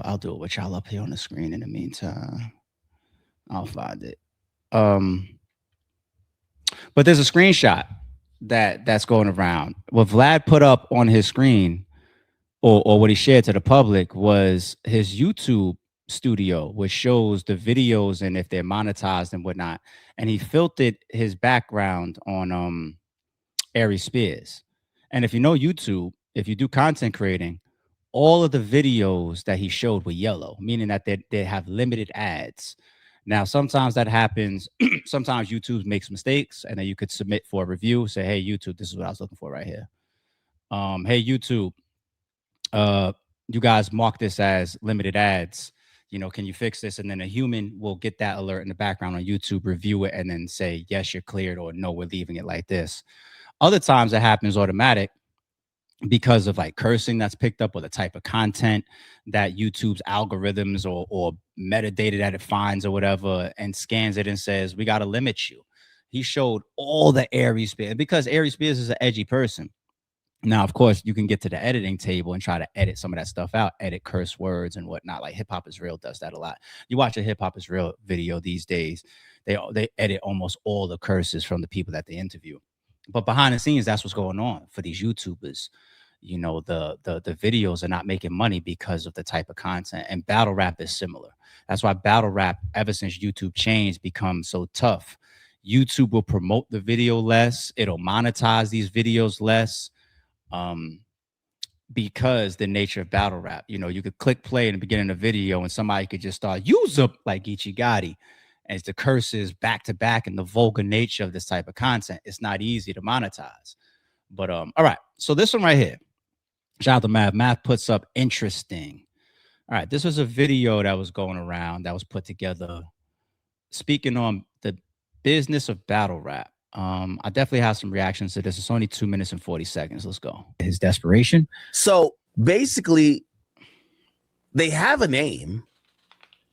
I'll do it with y'all up here on the screen in the meantime. I'll find it. Um, but there's a screenshot that's going around. What Vlad put up on his screen, or what he shared to the public, was his YouTube studio, which shows the videos and if they're monetized and whatnot. And he filtered his background on Ari Spears. And if you know YouTube, if you do content creating, all of the videos that he showed were yellow, meaning that they have limited ads. Now, sometimes that happens. Sometimes YouTube makes mistakes, and then you could submit for a review. Say, hey, YouTube, this is what I was looking for right here. Hey, YouTube, you guys mark this as limited ads. You know, can you fix this? And then a human will get that alert in the background on YouTube, review it, and then say, yes, you're cleared, or no, we're leaving it like this. Other times it happens automatic because of like cursing that's picked up, or the type of content that YouTube's algorithms or metadata that it finds or whatever, and scans it and says, we got to limit you. He showed all the Ari Spears, because Ari Spears is an edgy person. Now, of course, you can get to the editing table and try to edit some of that stuff out, edit curse words and whatnot. Like Hip Hop Is Real does that a lot. You watch a Hip Hop Is Real video these days, they edit almost all the curses from the people that they interview. But behind the scenes, that's what's going on for these YouTubers. You know, the videos are not making money because of the type of content. And battle rap is similar. That's why battle rap, ever since YouTube changed, becomes so tough. YouTube will promote the video less. It'll monetize these videos less. Because the nature of battle rap, you know, you could click play in the beginning of the video and somebody could just start use up like Geechee Gotti. As the curses back to back and the vulgar nature of this type of content, it's not easy to monetize. But all right, so this one right here, shout out to Math. Math puts up interesting. All right, this was a video that was going around that was put together speaking on the business of battle rap. I definitely have some reactions to this. It's only 2 minutes and 40 seconds. Let's go. His desperation. So basically, they have a name.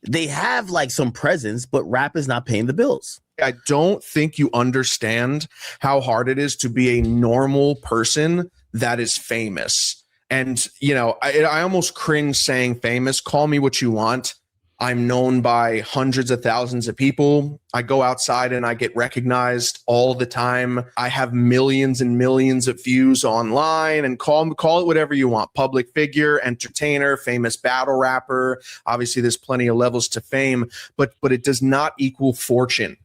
They have like some presence, but rap is not paying the bills. I don't think you understand how hard it is to be a normal person that is famous. And, you know, I almost cringe saying famous. Call me what you want. I'm known by hundreds of thousands of people. I go outside and I get recognized all the time. I have millions and millions of views online, and call it whatever you want. Public figure, entertainer, famous battle rapper. Obviously, there's plenty of levels to fame, but it does not equal fortune.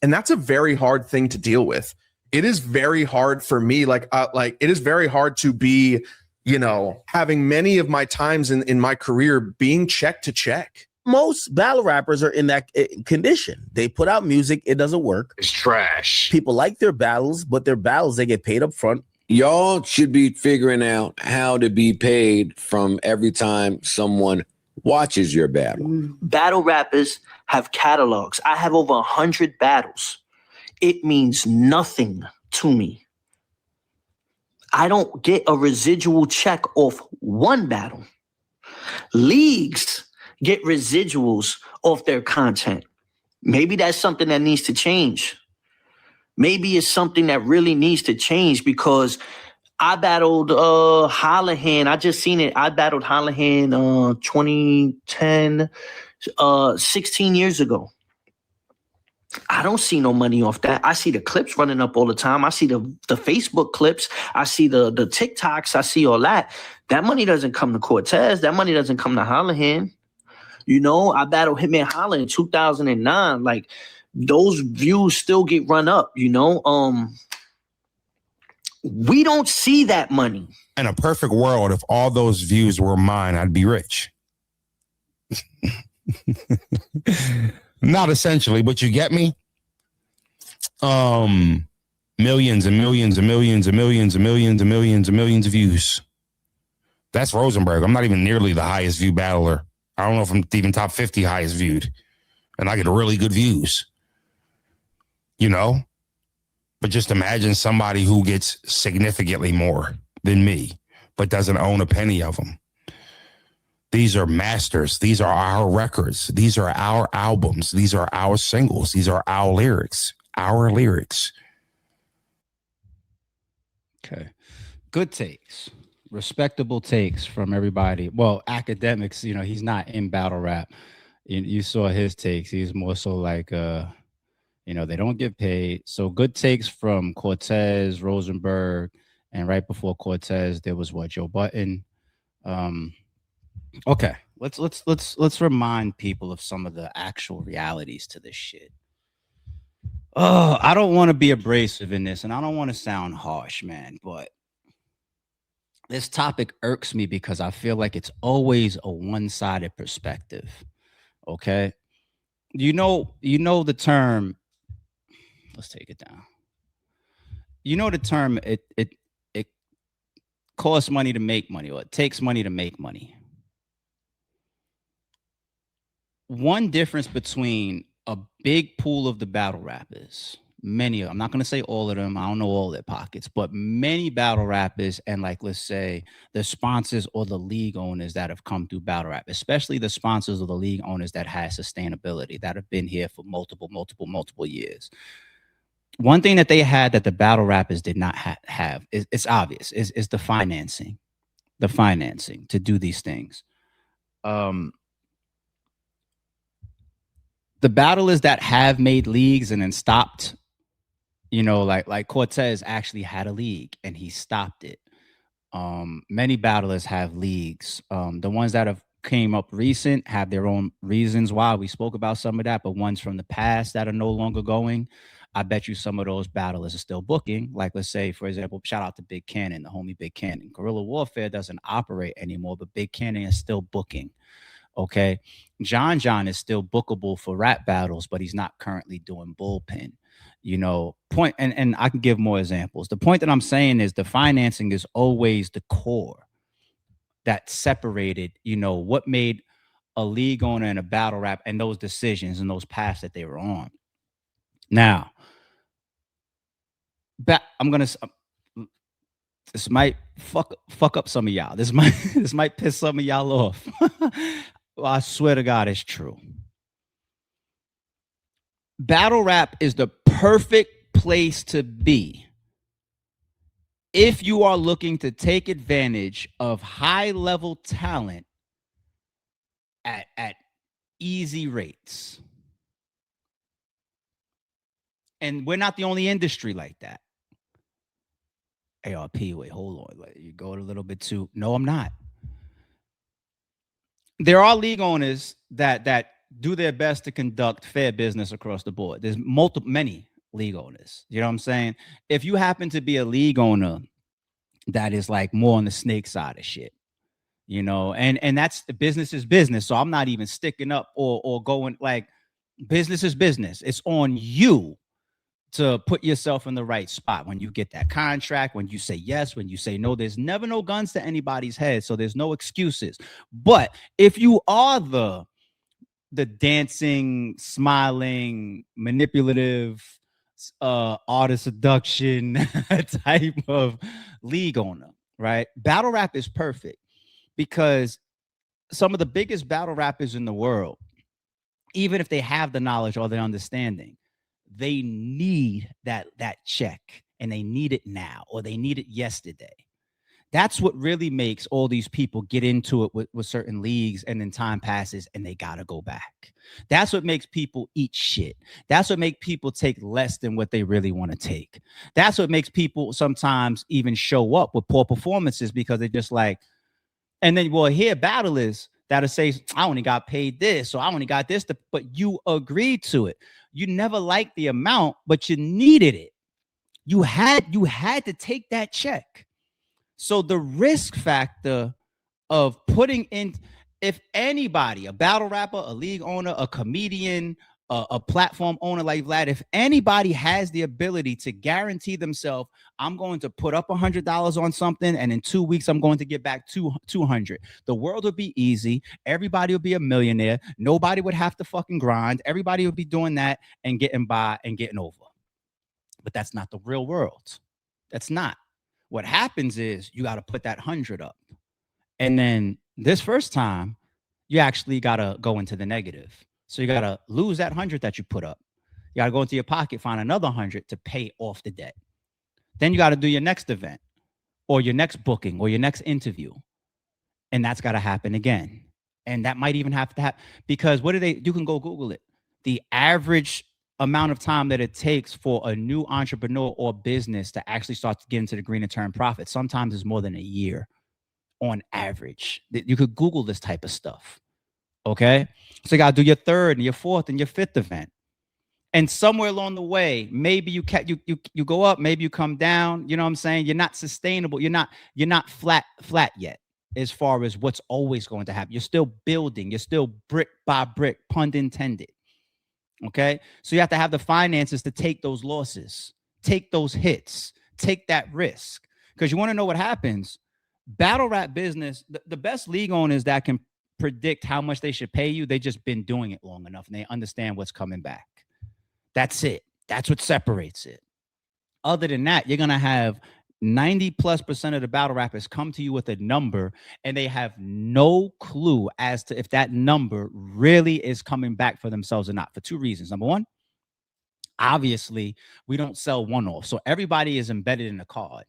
And that's a very hard thing to deal with. It is very hard for me. Like it is very hard to be, you know, having many of my times in my career being check to check. Most battle rappers are in that condition. They put out music, it doesn't work. It's trash. People like their battles, but their battles, they get paid up front. Y'all should be figuring out how to be paid from every time someone watches your battle. Battle rappers have catalogs. I have over 100 battles. It means nothing to me. I don't get a residual check off one battle. Leagues get residuals off their content. Maybe that's something that needs to change. Maybe it's something that really needs to change, because I battled Hollahan. I just seen it. I battled Hollahan 2010, 16 years ago. I don't see no money off that. I see the clips running up all the time. I see the Facebook clips. I see the TikToks. I see all that. That money doesn't come to Cortez. That money doesn't come to Hollahan. You know, I battled Hitman Holla in 2009. Like, those views still get run up, you know? We don't see that money. In a perfect world, if all those views were mine, I'd be rich. Not essentially, but you get me? Millions and millions and millions and millions and millions and millions and millions of views. That's Rosenberg. I'm not even nearly the highest view battler. I don't know if I'm even top 50 highest viewed. And I get really good views. You know? But just imagine somebody who gets significantly more than me, but doesn't own a penny of them. These are masters. These are our records. These are our albums. These are our singles. These are our lyrics. Our lyrics. Okay. Good takes. respectable takes from everybody. Well, academics, you know, he's not in battle rap. You saw his takes. He's more so like, you know, they don't get paid. So good takes from Cortez, Rosenberg, and right before Cortez, there was what, Joe Button. Um, okay, let's remind people of some of the actual realities to this shit. Oh, I don't want to be abrasive in this, and I don't want to sound harsh, man, but this topic irks me because I feel like it's always a one-sided perspective. Okay. You know the term, let's take it down. You know the term it costs money to make money, or it takes money to make money. One difference between a big pool of the battle rappers, many of, I'm not going to say all of them, I don't know all their pockets, but many battle rappers, and like, let's say the sponsors or the league owners that have come through battle rap, especially the sponsors or the league owners that has sustainability, that have been here for multiple years. One thing that they had that the battle rappers did not have is, it's obvious, is the financing to do these things. The battlers that have made leagues and then stopped, you know, like Cortez actually had a league and he stopped it. Many battlers have leagues. The ones that have came up recent have their own reasons why. We spoke about some of that, but ones from the past that are no longer going, I bet you some of those battlers are still booking. Like, let's say, for example, shout out to Big Cannon, the homie Big Cannon. Guerrilla Warfare doesn't operate anymore, but Big Cannon is still booking. Okay. John is still bookable for rap battles, but he's not currently doing bullpen. You know, point, and I can give more examples. The point that I'm saying is the financing is always the core that separated, you know, what made a league owner and a battle rap and those decisions and those paths that they were on. Now, I'm gonna, this might fuck up some of y'all. This might piss some of y'all off. Well, I swear to God, it's true. Battle rap is the perfect place to be if you are looking to take advantage of high-level talent at easy rates. And we're not the only industry like that. ARP, wait, hold on. You go a little bit too. No, I'm not. There are league owners that do their best to conduct fair business across the board. There's many league owners. You know what I'm saying? If you happen to be a league owner that is like more on the snake side of shit, you know, and that's the business is business. So I'm not even sticking up or going, like, business is business. It's on you to put yourself in the right spot when you get that contract, when you say yes, when you say no. There's never no guns to anybody's head, so there's no excuses. But if you are the dancing, smiling, manipulative, art of seduction type of league owner, right? Battle rap is perfect because some of the biggest battle rappers in the world, even if they have the knowledge or the understanding, they need that check, and they need it now, or they need it yesterday. That's what really makes all these people get into it with certain leagues, and then time passes and they gotta go back. That's what makes people eat shit. That's what makes people take less than what they really want to take. That's what makes people sometimes even show up with poor performances because they're just like, and then we'll hear battlers that'll say, I only got paid this, or I only got this, but you agreed to it. You never liked the amount, but you needed it. You had to take that check. So the risk factor of putting in, if anybody, a battle rapper, a league owner, a comedian, a platform owner like Vlad, if anybody has the ability to guarantee themselves, I'm going to put up $100 on something, and in 2 weeks, I'm going to get back 200. The world would be easy. Everybody would be a millionaire. Nobody would have to fucking grind. Everybody would be doing that and getting by and getting over. But that's not the real world. That's not. What happens is you got to put that 100 up. And then this first time, you actually got to go into the negative. So you got to lose that 100 that you put up. You got to go into your pocket, find another 100 to pay off the debt. Then you got to do your next event. or your next booking or your next interview. And that's got to happen again. And that might even have to happen because you can go Google it. The average amount of time that it takes for a new entrepreneur or business to actually start to get into the green and turn profit sometimes is more than a year on average. You could Google this type of stuff. Okay. So you got to do your third and your fourth and your fifth event. And somewhere along the way, maybe you go up, maybe you come down. You know what I'm saying? You're not sustainable. You're not flat yet as far as what's always going to happen. You're still building. You're still brick by brick, pun intended. Okay. So you have to have the finances to take those losses, take those hits, take that risk. Because you want to know what happens. Battle rap business, the best league owners that can predict how much they should pay you, they just been doing it long enough and they understand what's coming back. That's it. That's what separates it. Other than that, you're going to have 90+% of the battle rappers come to you with a number and they have no clue as to if that number really is coming back for themselves or not, for two reasons. Number one, obviously, we don't sell one-off. So everybody is embedded in a card.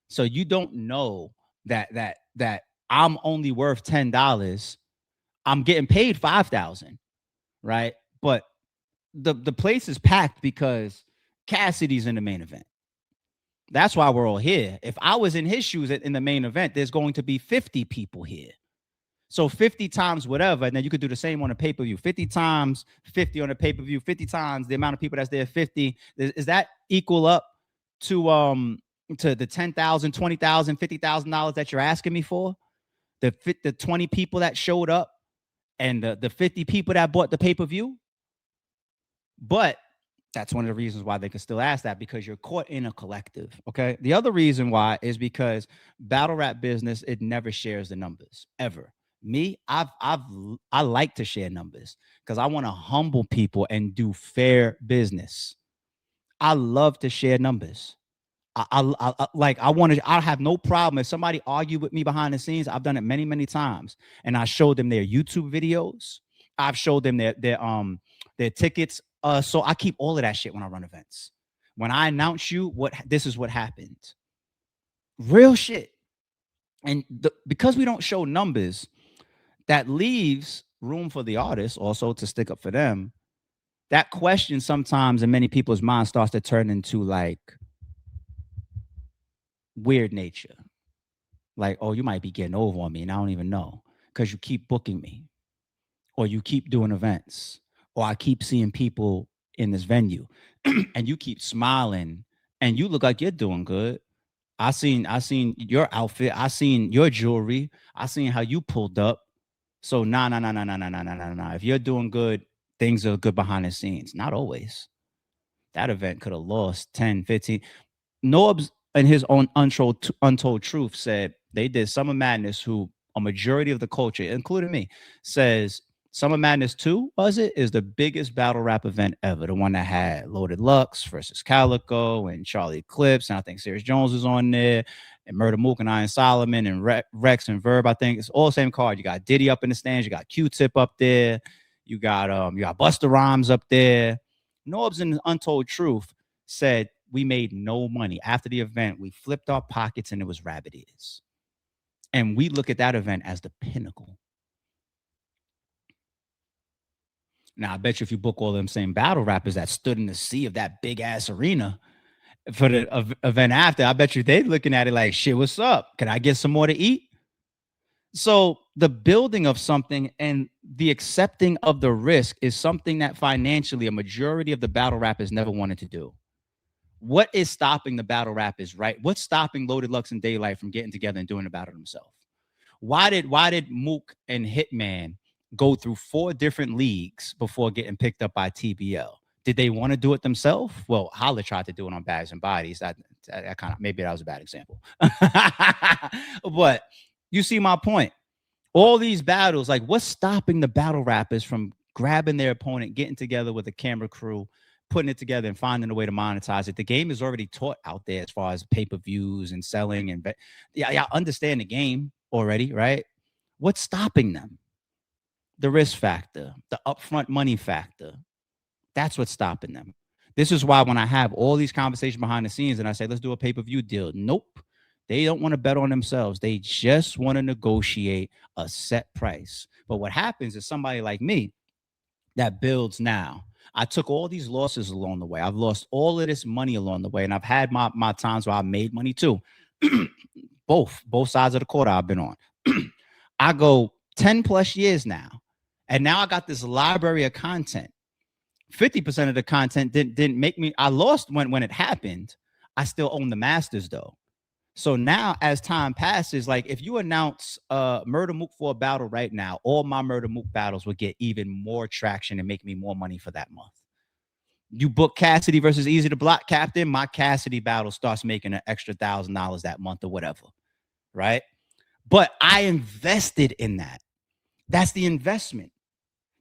So you don't know that I'm only worth $10. I'm getting paid $5,000, right? But the place is packed because Cassidy's in the main event. That's why we're all here. If I was in his shoes in the main event, there's going to be 50 people here. So 50 times whatever, and then you could do the same on a pay-per-view. 50 times 50 on a pay-per-view, 50 times the amount of people that's there, 50. Is that equal up to the $10,000, $20,000, $50,000 that you're asking me for? The 20 people that showed up and the 50 people that bought the pay-per-view? But that's one of the reasons why they can still ask that, because you're caught in a collective. Okay. The other reason why is because battle rap business, it never shares the numbers ever. Me, I like to share numbers because I want to humble people and do fair business. I love to share numbers. I have no problem if somebody argue with me behind the scenes. I've done it many, many times, and I showed them their YouTube videos. I've showed them their tickets. So I keep all of that shit when I run events. When I announce you this is what happened. Real shit. And because we don't show numbers, that leaves room for the artist also to stick up for them. That question sometimes in many people's minds starts to turn into like weird nature. Like, oh, you might be getting over on me and I don't even know because you keep booking me or you keep doing events. Or I keep seeing people in this venue and you keep smiling and you look like you're doing good. I seen your outfit. I seen your jewelry. I seen how you pulled up. So nah. If you're doing good, things are good behind the scenes. Not always. That event could have lost 10, 15. Norbs, in his own untold truth, said they did Summer Madness, who a majority of the culture, including me, says Summer Madness 2, is the biggest battle rap event ever. The one that had Loaded Lux versus Calico and Charlie Eclipse. And I think Serious Jones was on there. And Murder Mook and Iron Solomon and Rex and Verb. I think it's all the same card. You got Diddy up in the stands. You got Q-Tip up there. You got Busta Rhymes up there. Norbs, in Untold Truth, said we made no money. After the event, we flipped our pockets and it was rabbit ears. And we look at that event as the pinnacle. Now, I bet you if you book all them same battle rappers that stood in the sea of that big ass arena for the event after, I bet you they're looking at it like, shit, what's up? Can I get some more to eat? So the building of something and the accepting of the risk is something that financially a majority of the battle rappers never wanted to do. What is stopping the battle rappers, right? What's stopping Loaded Lux and Daylight from getting together and doing the battle themselves? Why did Mook and Hitman go through 4 different leagues before getting picked up by TBL? Did they want to do it themselves? Well, Holla tried to do it on Bags and Bodies. That kind of, maybe that was a bad example. But you see my point. All these battles, like what's stopping the battle rappers from grabbing their opponent, getting together with a camera crew, putting it together and finding a way to monetize it? The game is already taught out there as far as pay-per-views and selling. And y'all understand the game already, right? What's stopping them? The risk factor, the upfront money factor. That's what's stopping them. This is why when I have all these conversations behind the scenes and I say, let's do a pay-per-view deal. Nope. They don't want to bet on themselves. They just want to negotiate a set price. But what happens is somebody like me that builds now. I took all these losses along the way. I've lost all of this money along the way. And I've had my times where I made money too. both sides of the court I've been on. I go 10 plus years now. And now I got this library of content. 50% of the content didn't make me. I lost when it happened. I still own the masters though. So now as time passes, like if you announce Murder Mook for a battle right now, all my Murder Mook battles would get even more traction and make me more money for that month. You book Cassidy versus Easy to Block Captain, my Cassidy battle starts making an extra $1,000 that month or whatever, right? But I invested in that. That's the investment.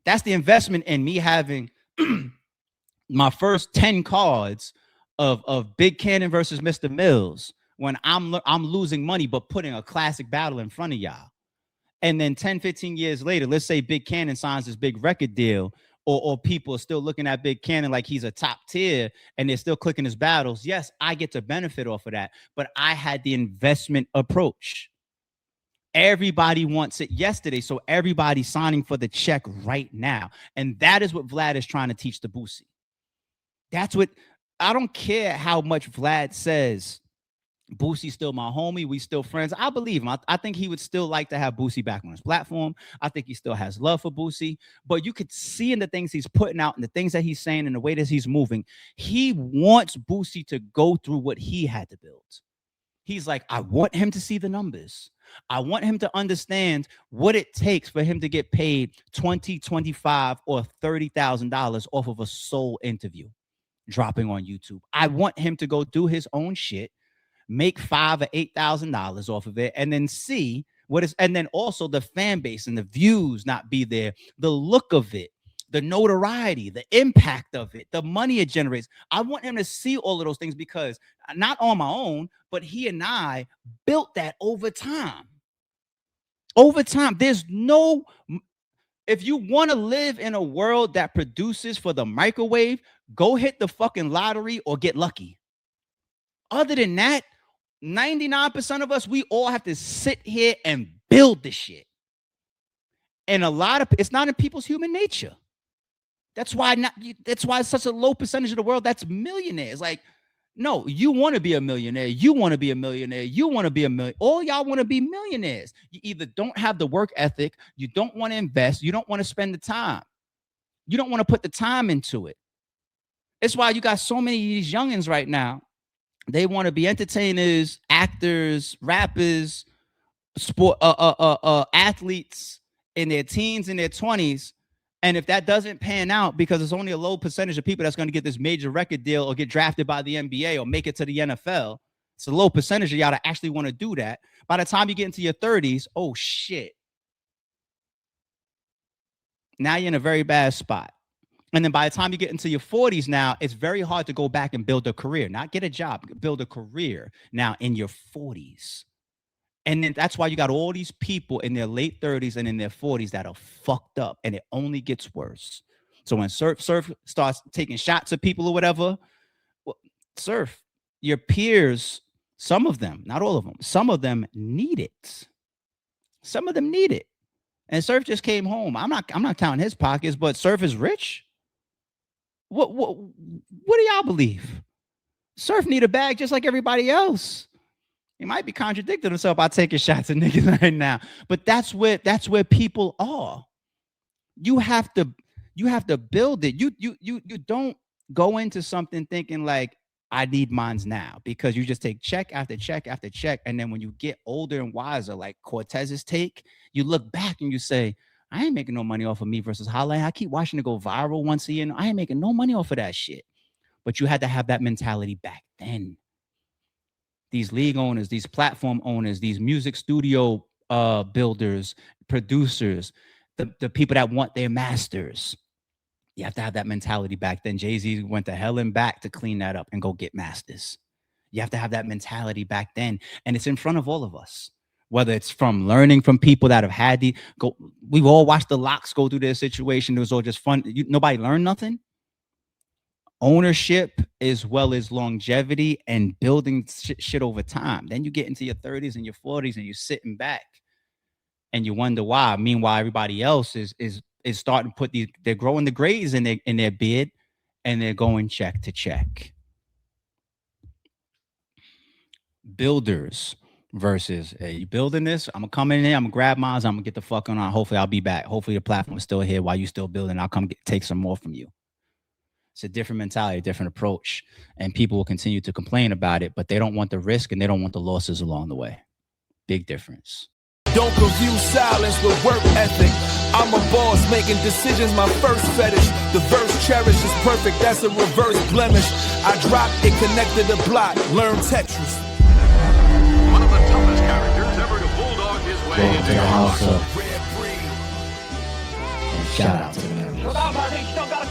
That's the investment in me having my first 10 cards of Big Cannon versus Mr. Mills when I'm losing money, but putting a classic battle in front of y'all. And then 10, 15 years later, let's say Big Cannon signs this big record deal, or people are still looking at Big Cannon like he's a top tier and they're still clicking his battles. Yes, I get to benefit off of that, but I had the investment approach. Everybody wants it yesterday, so everybody's signing for the check right now. And that is what Vlad is trying to teach the Boosie. That's what, I don't care how much Vlad says Boosie's still my homie, we still friends. I believe him. I think he would still like to have Boosie back on his platform. I think he still has love for Boosie, but you could see in the things he's putting out and the things that he's saying and the way that he's moving, he wants Boosie to go through what he had to build. He's like, I want him to see the numbers. I want him to understand what it takes for him to get paid $20, $25, or $30,000 off of a sole interview dropping on YouTube. I want him to go do his own shit, make $5,000 or $8,000 off of it, and then see what is, and then also the fan base and the views not be there, the look of it, the notoriety, the impact of it, the money it generates. I want him to see all of those things because not on my own, but he and I built that over time. Over time, there's no, if you want to live in a world that produces for the microwave, go hit the fucking lottery or get lucky. Other than that, 99% of us, we all have to sit here and build this shit. And a lot of, it's not in people's human nature. That's why it's such a low percentage of the world that's millionaires. Like, no, you want to be a millionaire. You want to be a millionaire. You want to be a millionaire. All y'all want to be millionaires. You either don't have the work ethic, you don't want to invest, you don't want to spend the time. You don't want to put the time into it. It's why you got so many of these youngins right now. They want to be entertainers, actors, rappers, sport, athletes in their teens and their 20s. And if that doesn't pan out, because it's only a low percentage of people that's going to get this major record deal or get drafted by the NBA or make it to the NFL, it's a low percentage of y'all that actually want to do that. By the time you get into your 30s, oh shit. Now you're in a very bad spot. And then by the time you get into your 40s now, it's very hard to go back and build a career, not get a job, build a career now in your 40s. And then that's why you got all these people in their late 30s and in their 40s that are fucked up, and it only gets worse. So when Surf starts taking shots at people or whatever, well, Surf, your peers, some of them, not all of them, some of them need it. Some of them need it. And Surf just came home. I'm not counting his pockets, but Surf is rich. What do y'all believe? Surf need a bag just like everybody else. He might be contradicting himself by taking shots at niggas right now, but that's where people are. You have to build it. You don't go into something thinking like, I need mines now, because you just take check after check after check, and then when you get older and wiser, like Cortez's take, you look back and you say, I ain't making no money off of me versus Highlight. I keep watching it go viral once a year, and I ain't making no money off of that shit. But you had to have that mentality back then. These league owners, these platform owners, these music studio builders, producers, the people that want their masters. You have to have that mentality back then. Jay-Z went to hell and back to clean that up and go get masters. You have to have that mentality back then. And it's in front of all of us. Whether it's from learning from people that have had we've all watched the Locks go through their situation. It was all just fun. Nobody learned nothing. ownership as well as longevity and building shit over time. Then you get into your 30s and your 40s and you're sitting back and you wonder why. Meanwhile, everybody else is starting to put they're growing the grades in their beard and they're going check to check. Builders versus, hey, you building this? I'm gonna come in there, I'm gonna grab mine, I'm gonna get the fuck on. Hopefully I'll be back. Hopefully the platform is still here while you still building. I'll come take some more from you. It's a different mentality, a different approach, and people will continue to complain about it, but they don't want the risk and they don't want the losses along the way. Big difference. Don't confuse silence with work ethic. I'm a boss, making decisions my first fetish. The verse cherished is perfect, that's a reverse blemish. I dropped it, connected the block, learn Tetris. One of the toughest characters ever to bulldog his way Welcome to the house of Rare breed. and shout out to them. Without my heat, still got